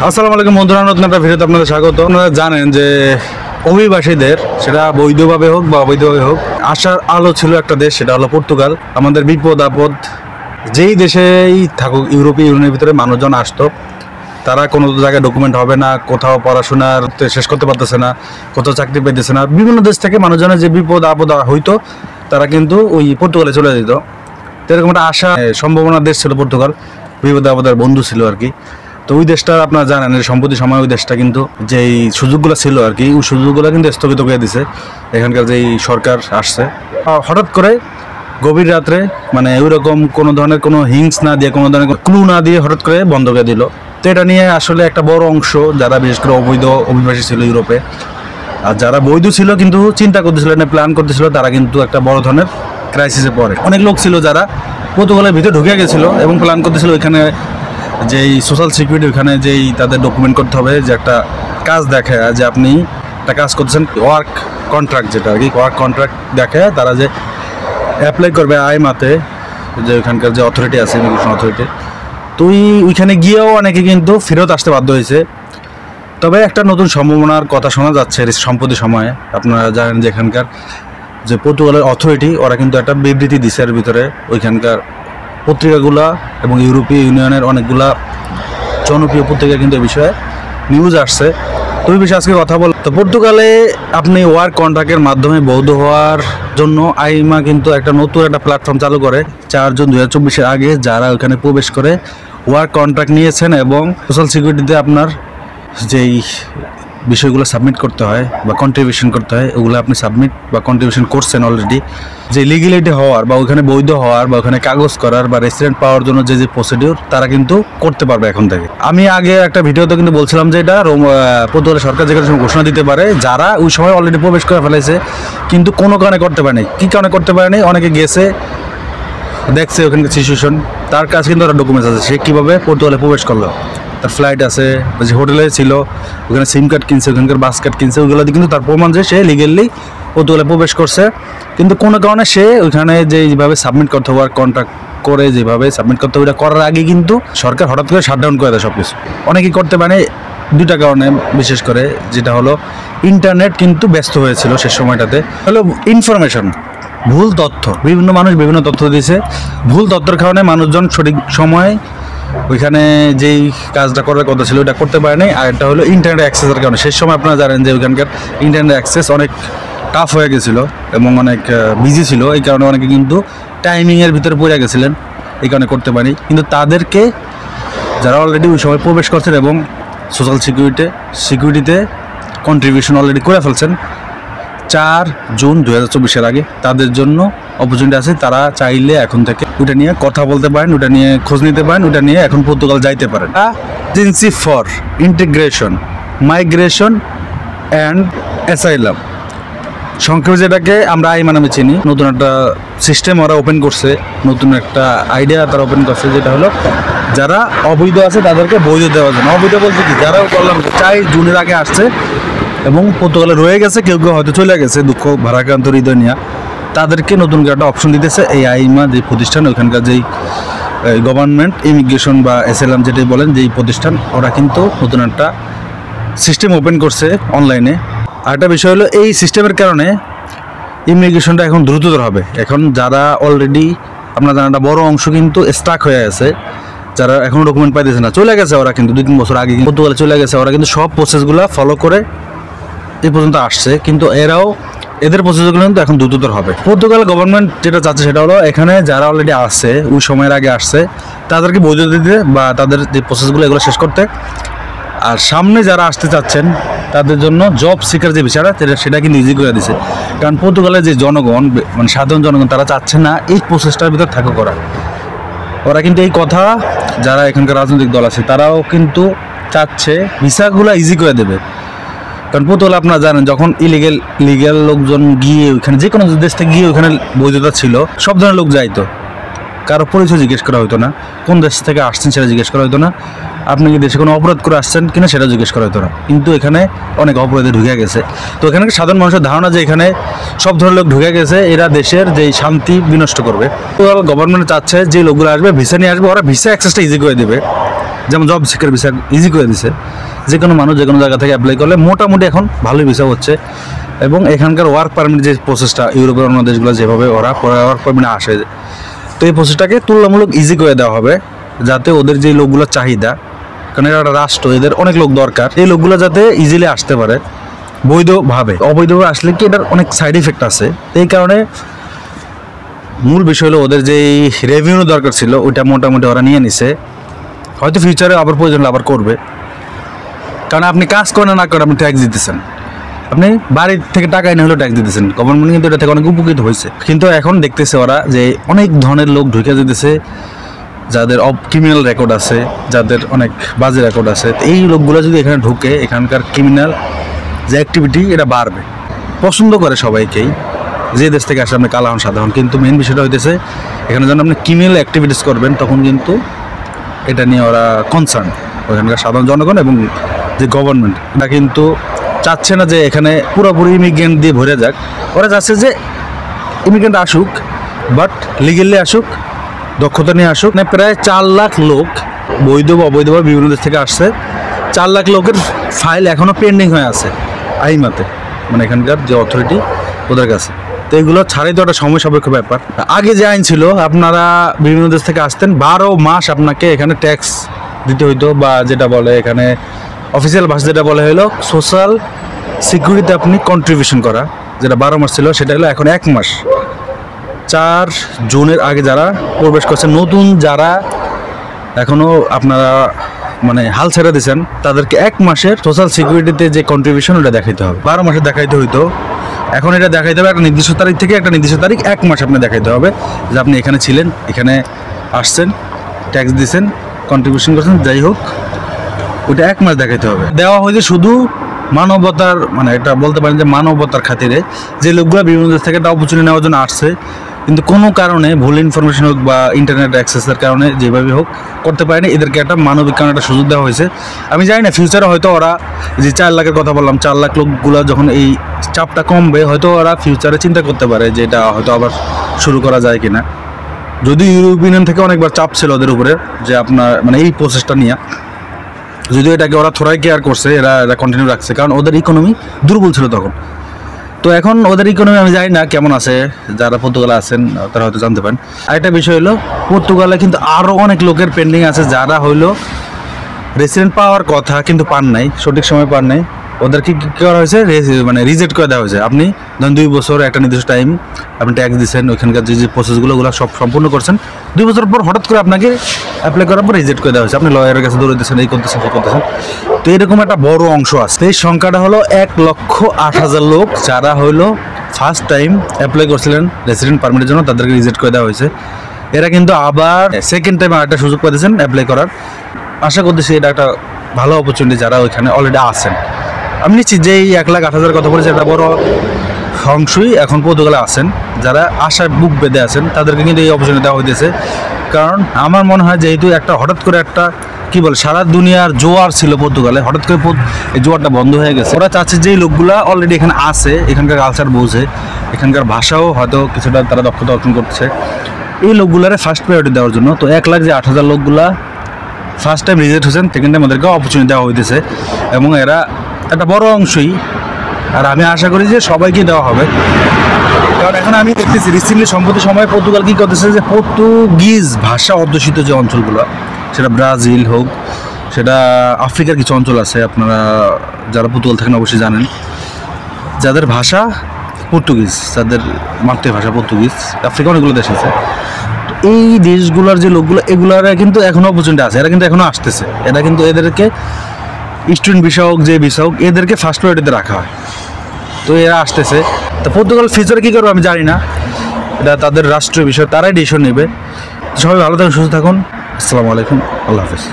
আসসালামু আলাইকুম বন্ধুরা, নতুন একটা ভিডিওতে আপনাদের স্বাগত। আপনারা জানেন যে অভিবাসীদের, সেটা বৈধভাবে হোক বা অবৈধভাবে হোক, আসার আলো ছিল একটা দেশ, সেটা হলো পর্তুগাল। আমাদের বিপদ আপদ যেই দেশেই থাকুক, ইউরোপীয় ইউনিয়নের ভিতরে মানুষজন আসতো, তারা কোনো জায়গায় ডকুমেন্ট হবে না, কোথাও পড়াশোনার শেষ করতে পারতেছে না, কোথাও চাকরি পাইতেছে না, বিভিন্ন দেশ থেকে মানুষজনের যে বিপদ আপদ হইতো, তারা কিন্তু ওই পর্তুগালে চলে যেত। তো এরকম একটা আশা সম্ভাবনার দেশ ছিল পর্তুগাল, বিপদ আপদের বন্ধু ছিল আর কি। তো ওই দেশটা আপনারা জানেন যে সম্প্রতি সময় ওই দেশটা কিন্তু যেই সুযোগগুলো ছিল আর কি, ওই সুযোগগুলো কিন্তু স্থগিত করে দিছে এখানকার যেই সরকার আসছে। হঠাৎ করে গভীর রাত্রে, মানে ওইরকম কোনো ধরনের কোনো হিংস না দিয়ে, কোনো ধরনের ক্লু না দিয়ে হঠাৎ করে বন্ধ করে দিল। তো এটা নিয়ে আসলে একটা বড় অংশ যারা বিশেষ করে অবৈধ অভিবাসী ছিল ইউরোপে, আর যারা বৈধ ছিল কিন্তু চিন্তা করতেছিল না, প্ল্যান করতেছিল, তারা কিন্তু একটা বড় ধরনের ক্রাইসিসে পড়ে। অনেক লোক ছিল যারা পর্তুগালের ভিতরে ঢুকে গেছিলো এবং প্ল্যান করতেছিল ওইখানে যেই সোশ্যাল সিকিউরিটি, ওখানে যেই তাদের ডকুমেন্ট করতে হবে, যে একটা কাজ দেখে যে আপনি একটা কাজ করতেছেন, ওয়ার্ক কন্ট্রাক্ট, যেটা আর কি ওয়ার্ক কন্ট্রাক্ট দেখে তারা যে অ্যাপ্লাই করবে আইমাতে, যে ওইখানকার যে অথরিটি আছে, ইমিগ্রেশন অথরিটি। তো ওইখানে গিয়েও অনেকে কিন্তু ফেরত আসতে বাধ্য হয়েছে। তবে একটা নতুন সম্ভাবনার কথা শোনা যাচ্ছে সম্প্রতি সময়ে। আপনারা জানেন যে এখানকার যে পর্তুগালের অথরিটি, ওরা কিন্তু একটা বিবৃতি দিছে এর ভিতরে, ওইখানকার পত্রিকাগুলা এবং ইউরোপীয় ইউনিয়নের অনেকগুলা জনপ্রিয় পত্রিকা কিন্তু এই বিষয়ে নিউজ আসছে। তো এই বিষয়ে আজকে কথা বল। তো পর্তুগালে আপনি ওয়ার্ক কন্ট্রাক্টের মাধ্যমে বৈধ হওয়ার জন্য আইমা কিন্তু একটা নতুন একটা প্ল্যাটফর্ম চালু করে 4 জুন 2024 আগে যারা ওখানে প্রবেশ করে ওয়ার্ক কন্ট্রাক্ট নিয়েছেন এবং সোশ্যাল সিকিউরিটিতে আপনার যেই বিষয়গুলো সাবমিট করতে হয় বা কন্ট্রিবিউশন করতে হয়, ওগুলো আপনি সাবমিট বা কন্ট্রিবিউশন করছেন অলরেডি, যে লিগ্যালিটি হওয়ার বা ওখানে বৈধ হওয়ার বা ওখানে কাগজ করার বা রেসিডেন্ট পাওয়ার জন্য যে যে প্রসিডিউর, তারা কিন্তু করতে পারবে এখন থেকে। আমি আগে একটা ভিডিওতে কিন্তু বলছিলাম যে এটা পর্তুগালের সরকার যে কোনো সময় ঘোষণা দিতে পারে, যারা ওই সময় অলরেডি প্রবেশ করে ফেলেছে কিন্তু কোনো কারণে করতে পারেনি। কী কারণে করতে পারেনি? অনেকে গেছে, দেখছে ওখানকার সিচুয়েশন, তার কাছে কিন্তু একটা ডকুমেন্টস আছে, সে কীভাবে পর্তুগালে প্রবেশ করলো, তার ফ্লাইট আছে, যে হোটেলে ছিল, ওখানে সিম কার্ড কিনছে, ওখানকার বাস কার্ড কিনছে, ওইগুলো কিন্তু তার প্রমাণ যে সে লিগেলি পর্তুগালে প্রবেশ করছে। কিন্তু কোনো কারণে সে ওইখানে যেভাবে সাবমিট করতে হবে, কন্ট্রাক্ট করে যেভাবে সাবমিট করতে হবে, এটা করার আগে কিন্তু সরকার হঠাৎ করে শাটডাউন করে দেয় সব কিছু। অনেকেই করতে পারে দুইটা কারণে, বিশেষ করে যেটা হলো ইন্টারনেট কিন্তু ব্যস্ত হয়েছিল সে সময়টাতে, হলো ইনফরমেশন, ভুল তথ্য, বিভিন্ন মানুষ বিভিন্ন তথ্য দিয়েছে, ভুল তথ্যের কারণে মানুষজন সঠিক সময় ওইখানে যেই কাজটা করার কথা ছিল ওটা করতে পারে নাই। আর এটা হলো ইন্টারনেট অ্যাক্সেসের কারণে। সেই সময় আপনারা জানেন যে ওইখানকার ইন্টারনেট অ্যাক্সেস অনেক টাফ হয়ে গেছিলো এবং অনেক বিজি ছিল, এই কারণে অনেকে কিন্তু টাইমিংয়ের ভিতরে পড়ে গেছিলেন, এই কারণে করতে পারি। কিন্তু তাদেরকে যারা অলরেডি ওই সময় প্রবেশ করছেন এবং সোশ্যাল সিকিউরিটিতে কন্ট্রিবিউশন অলরেডি করে ফেলছেন 4 জুন 2024 আগে, তাদের জন্য অপরচুনিটি আছে। তারা চাইলে এখন থেকে ওটা নিয়ে কথা বলতে পারেন, ওটা নিয়ে খোঁজ নিতে পারেন, ওটা নিয়ে এখন পর্তুগাল যাইতে পারেন। Agency for integration, migration and asylum, সংক্ষেপে যেটাকে আমরা আইমা নামে চিনি। নতুন একটা সিস্টেম ওরা ওপেন করছে, নতুন একটা আইডিয়া তারা ওপেন করছে, যেটা হলো যারা অবৈধ আছে তাদেরকে বৈধ দেওয়ার জন্য। অবৈধ বলতে কি, যারা বললাম 4 জুনের আগে আসছে এবং পর্তুগালে রয়ে গেছে, কেউ কেউ হয়তো চলে গেছে দুঃখ ভারাক্রান্ত হৃদয় নিয়ে, তাদেরকে নতুন করে একটা অপশন দিতেছে এই আইমা যে প্রতিষ্ঠান, ওইখানকার যেই গভর্নমেন্ট ইমিগ্রেশন বা এসএলএম যেটাই বলেন, যেই প্রতিষ্ঠান, ওরা কিন্তু নতুন একটা সিস্টেম ওপেন করছে অনলাইনে। আর একটা বিষয় হলো এই সিস্টেমের কারণে ইমিগ্রেশনটা এখন দ্রুততর হবে। এখন যারা অলরেডি, আপনার জানা একটা বড় অংশ কিন্তু স্টাক হয়ে আছে, যারা এখনও ডকুমেন্ট পাইতেছে না, চলে গেছে ওরা কিন্তু 2-3 বছর আগে পর্তুগালে চলে গেছে, ওরা কিন্তু সব প্রসেসগুলো ফলো করে এই পর্যন্ত আসছে, কিন্তু এদের প্রসেসগুলো কিন্তু এখন দ্রুততর হবে। পর্তুগাল গভর্নমেন্ট যেটা চাচ্ছে সেটা হলো এখানে যারা অলরেডি আসছে, ওই সময়ের আগে আসছে, তাদেরকে বৈধতা দিতে বা তাদের যে প্রসেসগুলো এগুলো শেষ করতে। আর সামনে যারা আসতে চাচ্ছেন তাদের জন্য জব সিকার যে বিষয়টা, সেটা কিন্তু ইজি করে দিছে। কারণ পর্তুগালের যে জনগণ, মানে সাধারণ জনগণ, তারা চাচ্ছে না এই প্রসেসটার ভিতর থাকা করা। ওরা কিন্তু এই কথা, যারা এখানকার রাজনৈতিক দল আছে তারাও কিন্তু চাচ্ছে ভিসাগুলো ইজি করে দেবে। কারণ পর্তুগাল আপনারা জানেন, যখন লিগ্যাল লোকজন গিয়ে ওইখানে যে কোনো দেশ থেকে গিয়ে ওইখানে বৈধতা ছিল, সব ধরনের লোক যাইতো, কারো পরিচয় জিজ্ঞেস করা হতো না, কোন দেশ থেকে আসছেন সেটা জিজ্ঞেস করা হতো না, আপনি কি দেশে কোনো অপরাধ করে আসছেন কিনা সেটা জিজ্ঞেস করা হতো না। কিন্তু এখানে অনেক অপরাধে ঢুকে গেছে। তো এখানে সাধারণ মানুষের ধারণা যে এখানে সব ধরনের লোক ঢুকে গেছে, এরা দেশের যেই শান্তি বিনষ্ট করবে। তো গভর্নমেন্ট চাচ্ছে যে লোকগুলো আসবে ভিসা নিয়ে আসবে, ওরা ভিসা অ্যাক্সেসটা ইজি করে দেবে। যেমন জব সিকার ভিসা ইজি করে দিছে, যে কোনো মানুষ যে কোনো জায়গা থেকে অ্যাপ্লাই করলে মোটামুটি এখন ভালোই ভিসা হচ্ছে। এবং এখানকার ওয়ার্ক পারমিট যে প্রসেসটা ইউরোপের অন্য দেশগুলো যেভাবে ওরা ওয়ার্ক পারমিটে আসে, তো এই প্রসেসটাকে তুলনামূলক ইজি করে দেওয়া হবে, যাতে ওদের যে লোকগুলোর চাহিদা, কারণ এরা একটা রাষ্ট্র, এদের অনেক লোক দরকার, এই লোকগুলো যাতে ইজিলি আসতে পারে বৈধভাবে। অবৈধভাবে আসলে কি এটার অনেক সাইড ইফেক্ট আছে, এই কারণে মূল বিষয় হলো ওদের যে রেভিনিউ দরকার ছিল ওইটা মোটামুটি ওরা নিয়ে নিছে। হয়তো ফিউচারে আবার প্রয়োজন আবার করবে, কারণ আপনি কাজ করেন না করেন আপনি ট্যাক্স দিতেছেন, আপনি বাড়ির থেকে টাকা এনে হলেও ট্যাক্স দিতেছেন, গভর্নমেন্ট কিন্তু এটা থেকে অনেক উপকৃত হয়েছে। কিন্তু এখন দেখতেছে ওরা যে অনেক ধরনের লোক ঢুকে যেতেছে, যাদের ক্রিমিনাল রেকর্ড আছে, যাদের অনেক বাজে রেকর্ড আছে, এই লোকগুলো যদি এখানে ঢুকে এখানকার ক্রিমিনাল যে অ্যাক্টিভিটি এটা বাড়বে। পছন্দ করে সবাইকেই, যে দেশ থেকে আসে আপনি কালা হন সাদা হন, কিন্তু মেন বিষয়টা হইতেছে এখানে যখন আপনি ক্রিমিনাল অ্যাক্টিভিটিস করবেন তখন কিন্তু এটা নিয়ে ওরা কনসার্ন, ওখানকার সাধারণ জনগণ এবং যে গভর্নমেন্ট এটা কিন্তু চাচ্ছে না যে এখানে পুরোপুরি ইমিগ্রেন্ট দিয়ে ভরে যাক। ওরা চাচ্ছে যে ইমিগ্রেন্ট আসুক, বাট লিগেলি আসুক, দক্ষতা নিয়ে আসুক। মানে প্রায় 4 লাখ লোক বৈধ বা অবৈধভাবে বিভিন্ন দেশ থেকে আসছে। 4 লাখ লোকের ফাইল এখনও পেন্ডিং হয়ে আছে আইমাতে, মানে এখানকার যে অথরিটি ওদের কাছে। তো এগুলো ছাড়াই তো একটা সময় সাপেক্ষ ব্যাপার। আগে যে আইন ছিল আপনারা বিভিন্ন দেশ থেকে আসতেন, 12 মাস আপনাকে এখানে ট্যাক্স দিতে হইতো, বা যেটা বলে এখানে অফিসিয়াল ভাষা যেটা বলে হলো সোশ্যাল সিকিউরিটিতে আপনি কন্ট্রিবিউশন করা, যেটা 12 মাস ছিল সেটা হলো এখন 1 মাস। 4 জুনের আগে যারা প্রবেশ করছেন, নতুন যারা এখনও আপনারা মানে হাল ছেড়ে দিয়েছেন, তাদেরকে 1 মাসের সোশ্যাল সিকিউরিটিতে যে কন্ট্রিবিউশন ওটা দেখাইতে হবে। 12 মাসে দেখাইতে হইতো, এখন এটা দেখাইতে হবে একটা নির্দিষ্ট তারিখ থেকে একটা নির্দিষ্ট তারিখ 1 মাস আপনি দেখাইতে হবে যে আপনি এখানে ছিলেন, এখানে আসছেন, ট্যাক্স দিয়েছেন, কন্ট্রিবিউশন করছেন, যাই হোক ওইটা 1 মাস দেখাইতে হবে। দেওয়া হয়েছে শুধু মানবতার, মানে এটা বলতে পারেন যে মানবতার খাতিরে, যে লোকগুলো বিভিন্ন দেশ থেকে একটা অপরচুনিটি নেওয়ার জন্য আসছে, কিন্তু কোনো কারণে ভুল ইনফরমেশন হোক বা ইন্টারনেট অ্যাক্সেসের কারণে যেভাবে হোক করতে পারেনি, এদেরকে একটা মানবিক কারণে একটা সুযোগ দেওয়া হয়েছে। আমি জানি না ফিউচারে হয়তো ওরা যে 4 লাখের কথা বললাম, 4 লাখ লোকগুলো যখন এই চাপটা কমবে, হয়তো ওরা ফিউচারে চিন্তা করতে পারে যে এটা হয়তো আবার শুরু করা যায় কিনা। যদি ইউরোপিয়ান ইউনিয়ন থেকে অনেকবার চাপ ছিল ওদের উপরে যে আপনার মানে এই প্রসেসটা নিয়ে, যদিও এটাকে ওরা থোড়াই কেয়ার করছে, এরা কন্টিনিউ রাখছে, কারণ ওদের ইকোনমি দুর্বল ছিল তখন। তো এখন ওদের ইকোনমি আমি জানি না কেমন আছে, যারা পর্তুগালে আছেন তারা হয়তো জানতে পারেন। আরেকটা বিষয় হলো পর্তুগালে কিন্তু আরও অনেক লোকের পেন্ডিং আছে, যারা হইলো রেসিডেন্ট পাওয়ার কথা কিন্তু পান নাই, সঠিক সময় পান নাই। ওদেরকে কী করা হয়েছে, মানে রিজেক্ট করে দেওয়া হয়েছে। আপনি ধরুন 2 বছর একটা নির্দিষ্ট টাইম আপনি ট্যাক্স দিচ্ছেন, ওইখানকার যে প্রসেসগুলো ওগুলো সব সম্পূর্ণ করছেন, 2 বছর পর হঠাৎ করে আপনাকে অ্যাপ্লাই করার পর রিজেক্ট করে দেওয়া হয়েছে। আপনি লয়ারের কাছে দৌড়ে দিচ্ছেন, এই করতেছেন, সেই করতেছেন। তো এরকম একটা বড় অংশ আছে। এই সংখ্যাটা হলো 1,08,000 লোক, যারা হলো ফার্স্ট টাইম অ্যাপ্লাই করছিলেন রেসিডেন্ট পারমিটের জন্য, তাদেরকে রিজেক্ট করে দেওয়া হয়েছে। এরা কিন্তু আবার সেকেন্ড টাইম আরেকটা সুযোগ পাচ্ছেন অ্যাপ্লাই করার। আশা করতেছি এটা একটা ভালো অপরচুনিটি যারা ওইখানে অলরেডি আছেন। আমি নিশ্চিত যে এই 1,08,000 কথা বলেছে, একটা বড় অংশই এখন পর্তুগালে আছেন, যারা আশায় বুক বেঁধে আছেন, তাদেরকে কিন্তু এই অপরচুনিটি দেওয়া হইতেছে। কারণ আমার মনে হয় যেহেতু একটা হঠাৎ করে একটা কী বলে সারা দুনিয়ার জোয়ার ছিল পর্তুগালে, হঠাৎ করে এই জোয়ারটা বন্ধ হয়ে গেছে। ওরা চাচ্ছে যে এই লোকগুলা অলরেডি এখানে আছে, এখানকার কালচার বোঝে, এখানকার ভাষাও হয়তো কিছুটা তারা দক্ষতা অর্জন করছে, এই লোকগুলারে ফার্স্ট প্রায়োরিটি দেওয়ার জন্য। তো 1,08,000 লোকগুলা ফার্স্ট টাইম রিজেক্ট হয়েছেন, সেকেন্ড টাইম ওদেরকে অপরচুনিটি দেওয়া হইতেছে, এবং এরা একটা বড় অংশই, আর আমি আশা করি যে সবাইকে দেওয়া হবে। কারণ এখন আমি দেখতেছি রিসেন্টলি সম্প্রতি সময় পর্তুগাল কী করতেছে, যে পর্তুগিজ ভাষা অধ্যুষিত যে অঞ্চলগুলো, সেটা ব্রাজিল হোক, সেটা আফ্রিকার কিছু অঞ্চল আছে, আপনারা যারা পর্তুগাল থাকেন অবশ্যই জানেন, যাদের ভাষা পর্তুগিজ, যাদের মাতৃভাষা পর্তুগিজ, আফ্রিকা অনেকগুলো দেশ আছে। এই দেশগুলোর যে লোকগুলো, এগুলোর কিন্তু এখনও অপরচুনিটি আছে, এরা কিন্তু এখনও আসতেছে। এরা কিন্তু এদেরকে স্টুডেন্ট ভিসা হোক, যে ভিসা হোক, এদেরকে ফার্স্ট প্রায়োরিটিতে রাখা হয়। তো এরা আসতেছে। তো পর্তুগাল ফিউচারে কী করবে আমি জানি না, এটা তাদের রাষ্ট্রীয় বিষয়, তারাই ডিসিশন নেবে। সবাই ভালো থাকুন, সুস্থ থাকুন। আসসালামু আলাইকুম, আল্লাহ হাফেজ।